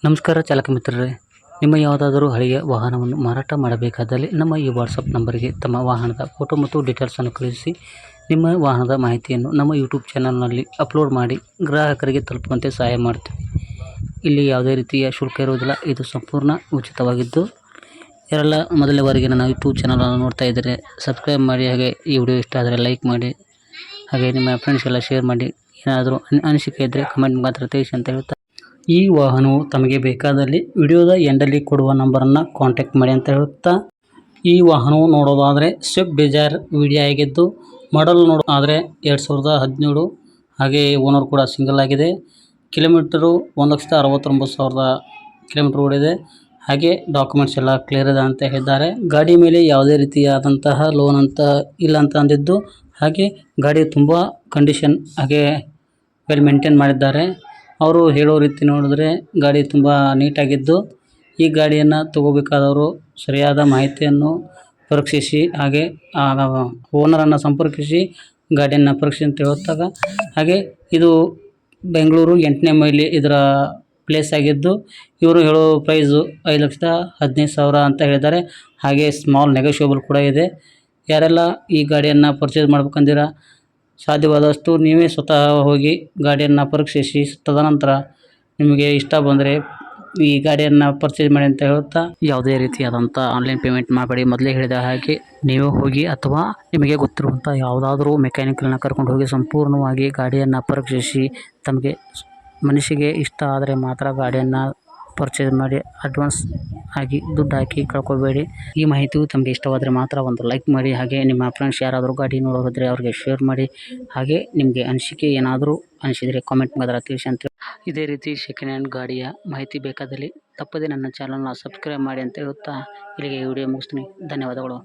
ನಮಸ್ಕಾರ ಚಾಲಕ ಮಿತ್ರರೇ, ನಿಮ್ಮ ಯಾವುದಾದರೂ ಹಳೆಯ ವಾಹನವನ್ನು ಮಾರಾಟ ಮಾಡಬೇಕಾದಲ್ಲಿ ನಮ್ಮ ಈ ವಾಟ್ಸಪ್ ನಂಬರಿಗೆ ತಮ್ಮ ವಾಹನದ ಫೋಟೋ ಮತ್ತು ಡೀಟೇಲ್ಸನ್ನು ಕಳುಹಿಸಿ ನಿಮ್ಮ ವಾಹನದ ಮಾಹಿತಿಯನ್ನು ನಮ್ಮ ಯೂಟ್ಯೂಬ್ ಚಾನಲ್ನಲ್ಲಿ ಅಪ್ಲೋಡ್ ಮಾಡಿ ಗ್ರಾಹಕರಿಗೆ ತಲುಪುವಂತೆ ಸಹಾಯ ಮಾಡ್ತೀವಿ. ಇಲ್ಲಿ ಯಾವುದೇ ರೀತಿಯ ಶುಲ್ಕ ಇರುವುದಿಲ್ಲ. ಇದು ಸಂಪೂರ್ಣ ಉಚಿತವಾಗಿದ್ದು, ಯಾರೆಲ್ಲ ಮೊದಲನೇ ಬಾರಿಗೆ ನನ್ನ ಯೂಟ್ಯೂಬ್ ಚಾನಲನ್ನು ನೋಡ್ತಾ ಇದ್ದರೆ ಸಬ್ಸ್ಕ್ರೈಬ್ ಮಾಡಿ, ಹಾಗೆ ಈ ವಿಡಿಯೋ ಇಷ್ಟ ಆದರೆ ಲೈಕ್ ಮಾಡಿ, ಹಾಗೆ ನಿಮ್ಮ ಫ್ರೆಂಡ್ಸ್ಗೆಲ್ಲ ಶೇರ್ ಮಾಡಿ. ಏನಾದರೂ ಅನಿಸಿಕೆ ಇದ್ದರೆ ಕಮೆಂಟ್ ಮಾತ್ರ ತಿಳಿಸಿ ಅಂತ ಹೇಳ್ತಾ, ಈ ವಾಹನವು ತಮಗೆ ಬೇಕಾದಲ್ಲಿ ವಿಡಿಯೋದ ಎಂಡಲ್ಲಿ ಕೊಡುವ ನಂಬರನ್ನು ಕಾಂಟ್ಯಾಕ್ಟ್ ಮಾಡಿ ಅಂತ ಹೇಳುತ್ತಾ, ಈ ವಾಹನವು ನೋಡೋದಾದರೆ ಸ್ವಿಫ್ಟ್ ಡಿಸೈರ್ ವಿಡಿ ಆಗಿದ್ದು, ಮಾಡಲ್ ನೋಡೋದಾದರೆ 2017, ಹಾಗೆ ಓನರ್ ಕೂಡ ಸಿಂಗಲ್ ಆಗಿದೆ. ಕಿಲೋಮೀಟರು 1,69,000 ಕಿಲೋಮೀಟರ್ ಓಡಿದೆ. ಹಾಗೆ ಡಾಕ್ಯುಮೆಂಟ್ಸ್ ಎಲ್ಲ ಕ್ಲಿಯರ್ ಇದೆ ಅಂತ ಹೇಳಿದ್ದಾರೆ. ಗಾಡಿ ಮೇಲೆ ಯಾವುದೇ ರೀತಿಯಾದಂತಹ ಲೋನ್ ಅಂತ ಇಲ್ಲ ಅಂತ ಅಂದಿದ್ದು, ಹಾಗೆ ಗಾಡಿ ತುಂಬ ಕಂಡೀಷನ್ ಹಾಗೆ ವೆಲ್ ಮೇಂಟೈನ್ ಮಾಡಿದ್ದಾರೆ. ಅವರು ಹೇಳೋ ರೀತಿ ನೋಡಿದ್ರೆ ಗಾಡಿ ತುಂಬ ನೀಟಾಗಿದ್ದು, ಈ ಗಾಡಿಯನ್ನು ತಗೋಬೇಕಾದವರು ಸರಿಯಾದ ಮಾಹಿತಿಯನ್ನು ಪರೀಕ್ಷಿಸಿ, ಹಾಗೆ ಓನರನ್ನು ಸಂಪರ್ಕಿಸಿ ಗಾಡಿಯನ್ನು ಪರೀಕ್ಷಿಸಿ ಅಂತ ಹೇಳುತ್ತಾಗ, ಹಾಗೆ ಇದು ಬೆಂಗಳೂರು 8ನೇ ಮೈಲಿ ಇದರ ಪ್ಲೇಸ್ ಆಗಿದ್ದು, ಇವರು ಹೇಳೋ ಪ್ರೈಸು 5,15,000 ಅಂತ ಹೇಳಿದ್ದಾರೆ. ಹಾಗೆ ಸ್ಮಾಲ್ ನೆಗೋಷಿಯಬಲ್ ಕೂಡ ಇದೆ. ಯಾರೆಲ್ಲ ಈ ಗಾಡಿಯನ್ನು ಪರ್ಚೇಸ್ ಮಾಡ್ಬೇಕಂದಿರ ಸಾಧ್ಯವಾದಷ್ಟು ನೀವೇ ಸ್ವತಃ ಹೋಗಿ ಗಾಡಿಯನ್ನು ಪರೀಕ್ಷಿಸಿ ತದನಂತರ ನಿಮಗೆ ಇಷ್ಟ ಬಂದರೆ ಈ ಗಾಡಿಯನ್ನು ಪರ್ಚೇಸ್ ಮಾಡಿ ಅಂತ ಹೇಳುತ್ತಾ, ಯಾವುದೇ ರೀತಿಯಾದಂಥ ಆನ್ಲೈನ್ ಪೇಮೆಂಟ್ ಮಾಡಬೇಡಿ. ಮೊದಲೇ ಹೇಳಿದ ಹಾಗೆ ನೀವು ಹೋಗಿ ಅಥವಾ ನಿಮಗೆ ಗೊತ್ತಿರುವಂಥ ಯಾವುದಾದ್ರೂ ಮೆಕ್ಯಾನಿಕಲ್ನ ಕರ್ಕೊಂಡು ಹೋಗಿ ಸಂಪೂರ್ಣವಾಗಿ ಗಾಡಿಯನ್ನು ಪರೀಕ್ಷಿಸಿ ತಮಗೆ ಮನಸ್ಸಿಗೆ ಇಷ್ಟ ಆದರೆ ಮಾತ್ರ ಗಾಡಿಯನ್ನು ಪರ್ಚೇಸ್ ಮಾಡಿ. ಅಡ್ವಾನ್ಸ್ ಆಗಿ ದುಡ್ಡು ಹಾಕಿ ಕಳ್ಕೊಬೇಡಿ. ಈ ಮಾಹಿತಿಯು ತಮಗೆ ಇಷ್ಟವಾದರೆ ಮಾತ್ರ ಒಂದು ಲೈಕ್ ಮಾಡಿ, ಹಾಗೆ ನಿಮ್ಮ ಫ್ರೆಂಡ್ಸ್ ಯಾರಾದರೂ ಗಾಡಿ ನೋಡೋರಿದ್ದರೆ ಅವ್ರಿಗೆ ಶೇರ್ ಮಾಡಿ. ಹಾಗೆ ನಿಮಗೆ ಅನಿಸಿಕೆ ಏನಾದರೂ ಅನಿಸಿದರೆ ಕಾಮೆಂಟ್ ಮಾತ್ರ ತಿಳಿಸಿ ಅಂತ. ಇದೇ ರೀತಿ ಸೆಕೆಂಡ್ ಹ್ಯಾಂಡ್ ಗಾಡಿಯ ಮಾಹಿತಿ ಬೇಕಾದಲ್ಲಿ ತಪ್ಪದೆ ನನ್ನ ಚಾನಲ್ನ ಸಬ್ಸ್ಕ್ರೈಬ್ ಮಾಡಿ ಅಂತ ಹೇಳುತ್ತಾ ಇಲ್ಲಿಗೆ ಈ ವಿಡಿಯೋ ಮುಗಿಸ್ತೀನಿ. ಧನ್ಯವಾದಗಳು.